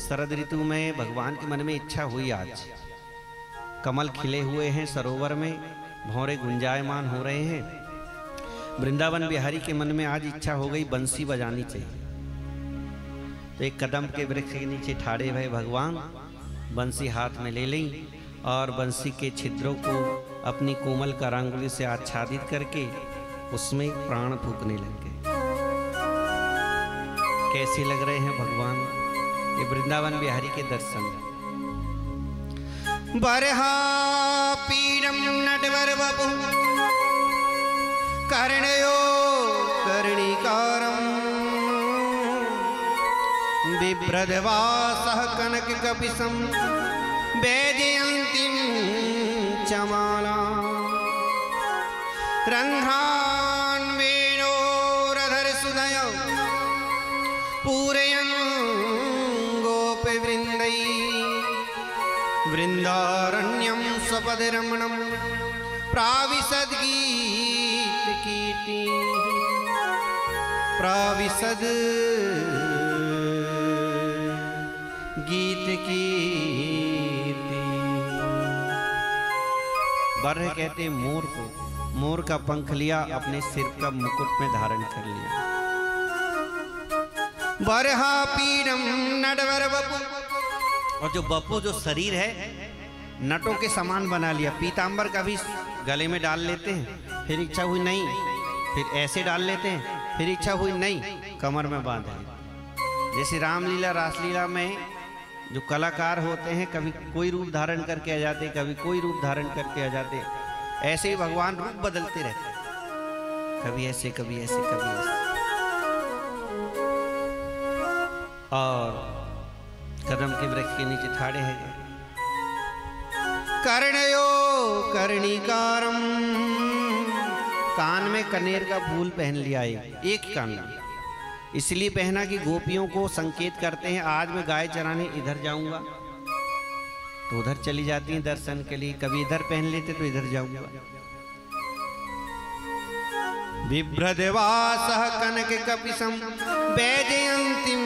शरद ऋतु में भगवान के मन में इच्छा हुई। आज कमल खिले हुए हैं सरोवर में, भौरे गुंजायमान हो रहे हैं। वृंदावन बिहारी के मन में आज इच्छा हो गई बंसी बजानी चाहिए। तो एक कदम के वृक्ष के नीचे ठाड़े भय भगवान बंसी हाथ में ले ली और बंसी के छिद्रों को अपनी कोमल करांगुली से आच्छादित करके उसमें प्राण फूकने लगे। कैसे लग रहे हैं भगवान ये वृंदावन बिहारी के दर्शन। बरहा पीरम नटवर बपु कर्णयो कर्णिकारम बिभ्रदवासः कनक कपिशं वैजयन्तीं चमाला रंध्रान् वेणोरधर सुदय पूरयन् गोपवृन्दै वृन्दारण्यं स्वपदरमणं प्राविशद्गीतकीर्ति प्राविशद गीत कीर्ति। बर्ह कहते मोर को, मोर का पंख लिया अपने सिर का मुकुट में धारण कर लिया। बरहा पीरम नटवर बपु, और जो बपु जो शरीर है नटों के समान बना लिया। पीतांबर का भी गले में डाल लेते हैं, फिर इच्छा हुई नहीं, फिर ऐसे डाल लेते हैं, फिर इच्छा हुई नहीं कमर में बांध लेते। जैसे रामलीला रासलीला में जो कलाकार होते हैं कभी कोई रूप धारण करके आ जाते, कभी कोई रूप धारण करके आ जाते, ऐसे ही भगवान रूप बदलते रहते, कभी ऐसे कभी ऐसे कभी ऐसे। और कदम के वृक्ष के नीचे ठाड़े हैं कर्णयो कर्णिकारम, कान में कनेर का फूल पहन लिया एक कान में, इसलिए पहना कि गोपियों को संकेत करते हैं आज मैं गाय चराने इधर जाऊंगा तो उधर चली जाती हैं दर्शन के लिए, कभी इधर पहन लेते तो इधर जाऊंगा। बिभ्रदवासः कनक कपिशं वैजयन्तीं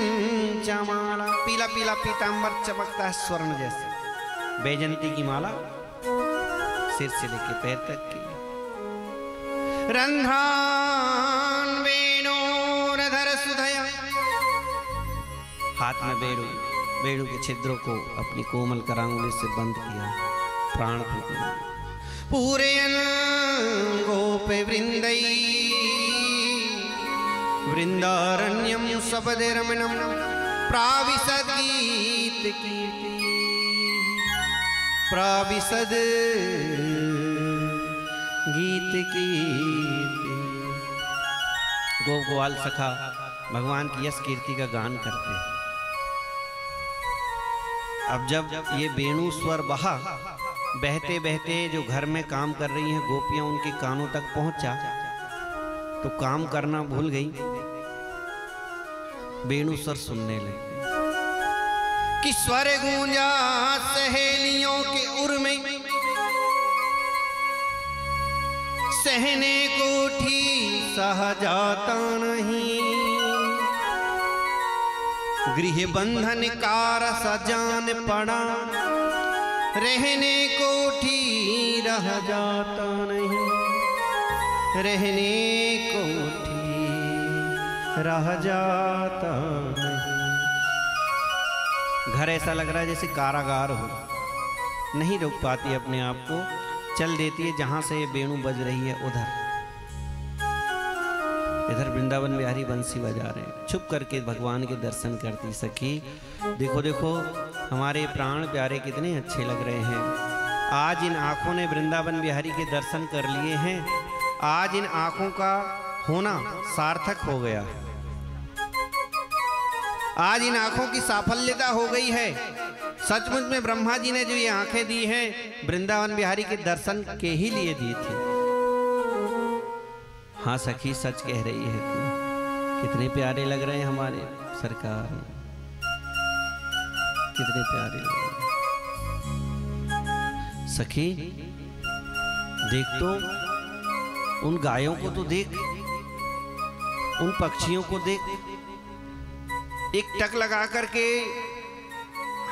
चमाला, पीला पीला पीतांबर चमकता है स्वर्ण जैसे। वैजयंती की माला सिर से लेके पैर तक की। रंध्रान् वेणोरधर सुधया, हाथ में बेड़ू, बेड़ू के छिद्रों को अपनी कोमल करांगुली से बंद किया, प्राण फूकने। पूरयन् गोपवृन्दै वृन्दारण्यं स्वपदरमणं प्राविशद् गीतकीर्ति प्राविशद् गीतकीर्ति। गोप गोपाल सखा भगवान की यश कीर्ति का गान करते हैं। अब जब ये वेणु स्वर बहा, बहते बहते जो घर में काम कर रही हैं गोपियां उनके कानों तक पहुंचा तो काम करना भूल गई, वेणु स्वर सुनने लगी कि स्वर गूंजा सहेलियों के उर में, सहने को उठी सहा जाता नहीं, गृह बंधन कार सजान पड़ा, रहने को उठी रह जाता नहीं, रहने को उठी रह जाता नहीं। घर ऐसा लग रहा है जैसे कारागार हो, नहीं रोक पाती अपने आप को, चल देती है जहां से ये वेणु बज रही है उधर। इधर वृंदावन बिहारी बंसी बजा रहे हैं, छुप करके भगवान के दर्शन करती सखी। देखो देखो हमारे प्राण प्यारे कितने अच्छे लग रहे हैं। आज इन आँखों ने वृंदावन बिहारी के दर्शन कर लिए हैं, आज इन आँखों का होना सार्थक हो गया, आज इन आँखों की साफल्यता हो गई है। सचमुच में ब्रह्मा जी ने जो ये आंखें दी हैं वृंदावन बिहारी के दर्शन के ही लिए दी थी। हाँ सखी सच कह रही है तू, कितने प्यारे लग रहे हैं हमारे सरकार, कितने प्यारे लग रहे हैं। सखी देख तो, उन गायों को तो देख, उन पक्षियों को देख, एक टक लगा करके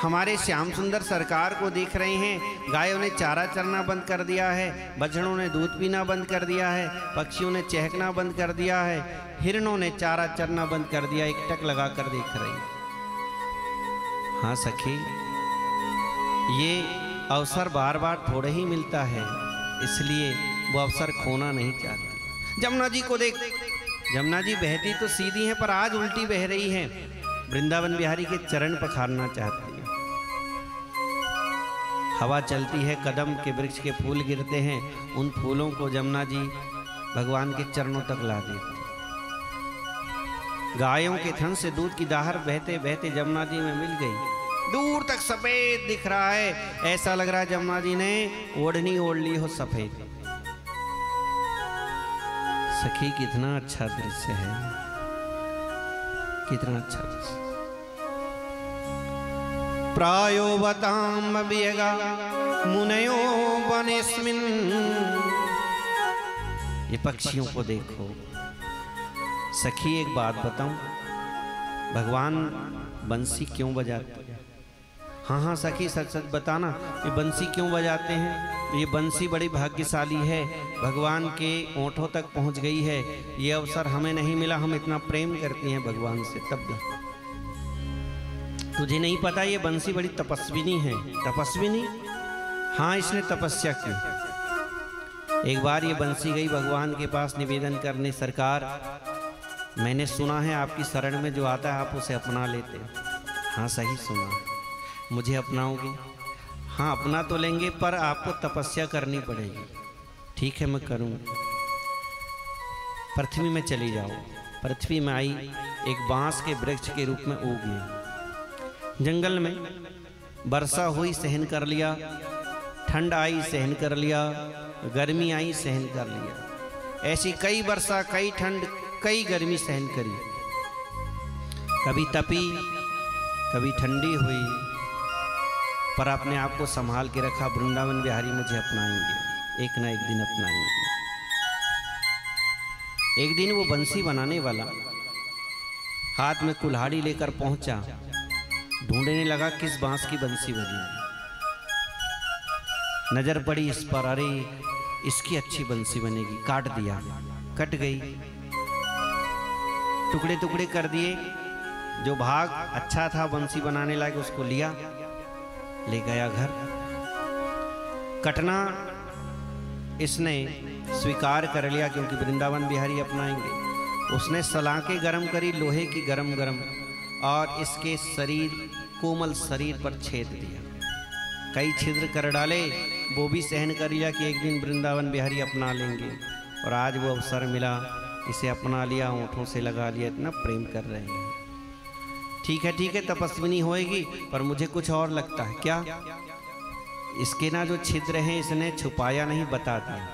हमारे श्याम सुंदर सरकार को देख रहे हैं। गायों ने चारा चरना बंद कर दिया है, बछड़ों ने दूध पीना बंद कर दिया है, पक्षियों ने चहकना बंद कर दिया है, हिरणों ने चारा चरना बंद कर दिया। एक टक लगा कर देख रही। हाँ सखी, ये अवसर बार बार थोड़े ही मिलता है, इसलिए वो अवसर खोना नहीं चाहती। जमुना जी को देख, जमुना जी बहती तो सीधी हैं पर आज उल्टी बह रही हैं। वृंदावन बिहारी के चरण पखारना चाहती है। हवा चलती है, कदम के वृक्ष के फूल गिरते हैं, उन फूलों को जमुना जी भगवान के चरणों तक ला देती। गायों के थन से दूध की दाहर बहते बहते जमुना जी में मिल गई। दूर तक सफेद दिख रहा है, ऐसा लग रहा है जमुना जी ने ओढ़नी ओढ़ ली हो सफेद। सखी कितना अच्छा दृश्य है, कितना अच्छा दृश्य। प्रायो बताम व्यगा मुनयो वनेस्मिन्। ये पक्षियों को देखो। सखी एक बात बताऊं, भगवान बंसी क्यों बजाते हैं? हाँ हाँ सखी, सच सच बताना, ये बंसी क्यों बजाते हैं? ये बंसी बड़ी भाग्यशाली है, भगवान के ओंठों तक पहुंच गई है। ये अवसर हमें नहीं मिला, हम इतना प्रेम करते हैं भगवान से, तब भी। तुझे नहीं पता ये बंसी बड़ी तपस्विनी है। तपस्विनी? हाँ, इसने तपस्या की। एक बार ये बंसी गई भगवान के पास निवेदन करने, सरकार मैंने सुना है आपकी शरण में जो आता है आप उसे अपना लेते। हाँ सही सुना, मुझे अपनाओगे? हाँ अपना तो लेंगे, पर आपको तपस्या करनी पड़ेगी। ठीक है मैं करूँगा। पृथ्वी में चली जाओ। पृथ्वी में आई, एक बांस के वृक्ष के रूप में उग गई। जंगल में वर्षा हुई, सहन कर लिया। ठंड आई, सहन कर लिया। गर्मी आई, सहन कर लिया। ऐसी कई वर्षा, कई ठंड, कई गर्मी सहन करी। कभी तपी, कभी ठंडी हुई, पर अपने आप को संभाल के रखा। वृंदावन बिहारी मुझे अपनाएंगे, एक ना एक दिन अपनाएंगे। एक दिन वो बंसी बनाने वाला हाथ में कुल्हाड़ी लेकर पहुंचा, ढूंढने लगा किस बांस की बंसी बजेगी। नजर पड़ी इस पर, अरे इसकी अच्छी बंसी बनेगी। काट दिया, कट गई, टुकड़े टुकड़े कर दिए। जो भाग अच्छा था बंसी बनाने लायक उसको लिया, ले गया घर। कटना इसने स्वीकार कर लिया क्योंकि वृंदावन बिहारी अपनाएंगे। उसने सलाखें गरम करी, लोहे की गरम गरम, और इसके शरीर, कोमल शरीर पर छेद दिया। कई छिद्र कर डाले, वो भी सहन कर लिया कि एक दिन वृंदावन बिहारी अपना लेंगे। और आज वो अवसर मिला, इसे अपना लिया, होठों से लगा लिया, इतना प्रेम कर रहे हैं। ठीक है तपस्विनी होएगी, पर मुझे कुछ और लगता है। क्या? इसके ना जो छिद्र हैं इसने छुपाया नहीं, बता दिया।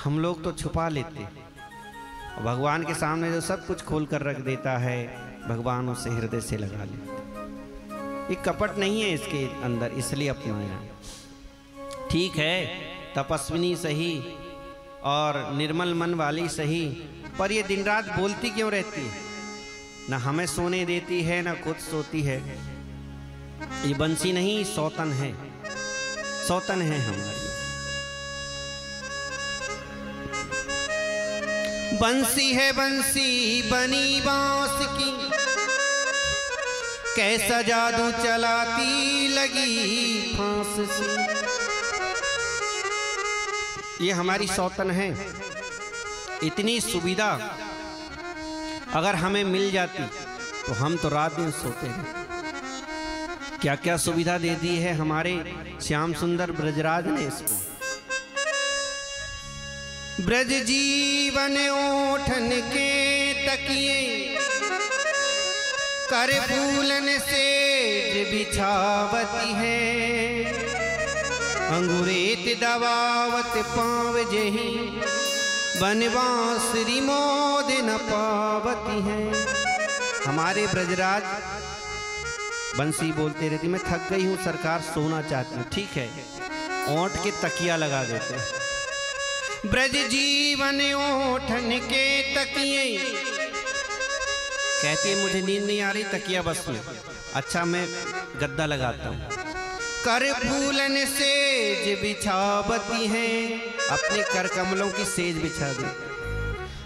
हम लोग तो छुपा लेते, भगवान के सामने जो सब कुछ खोल कर रख देता है, भगवान उसे हृदय से लगा लेते। एक कपट नहीं है इसके अंदर, इसलिए अपनाया। ठीक है, तपस्विनी सही और निर्मल मन वाली सही, पर ये दिन रात बोलती क्यों रहती है? ना हमें सोने देती है, ना खुद सोती है। ये बंसी नहीं, सौतन है, सौतन है हमारी। बंसी है बंसी बनी बांस की, कैसा जादू चलाती लगी फांस सी। ये हमारी सौतन है। इतनी सुविधा अगर हमें मिल जाती तो हम तो रात दिन सोते हैं। क्या क्या सुविधा दे दी है हमारे श्याम सुंदर ब्रजराज ने इसको। ब्रज जीवन ओठन के तकिए, कर फूलन से बिछावती है। अंगुरेत दबावत पाव जही, बनवासरी मोद न पावती है। हमारे ब्रजराज बंसी बोलते रहती, मैं थक गई हूँ सरकार, सोना चाहती हूँ। ठीक है, ओंठ के तकिया लगा देते हैं। ब्रज जीवन ओठन के तकिए, कहती है मुझे नींद नहीं आ रही, तकिया बस में। अच्छा मैं गद्दा लगाता हूँ। कर फूलन सेज बिछावती हैं, अपने कर कमलों की सेज बिछा दी।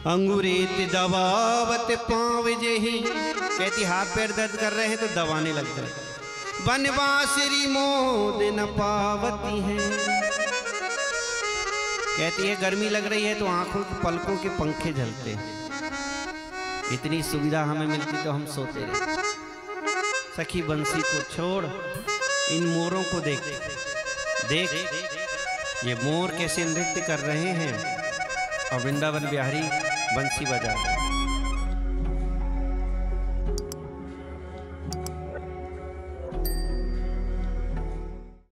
अंगूरेत दबावत पाँव जेही, कहती हाथ पैर दर्द कर रहे हैं तो दबाने लग जाए। बनवासरी मोद न पावती हैं, कहती है गर्मी लग रही है तो आंखों की पलकों के पंखे झलते हैं। इतनी सुविधा हमें मिलती तो हम सोते रहे। सखी बंसी को छोड़, इन मोरों को देख देख, ये मोर कैसे नृत्य कर रहे हैं और वृंदावन बिहारी बंसी बजा रहे हैं।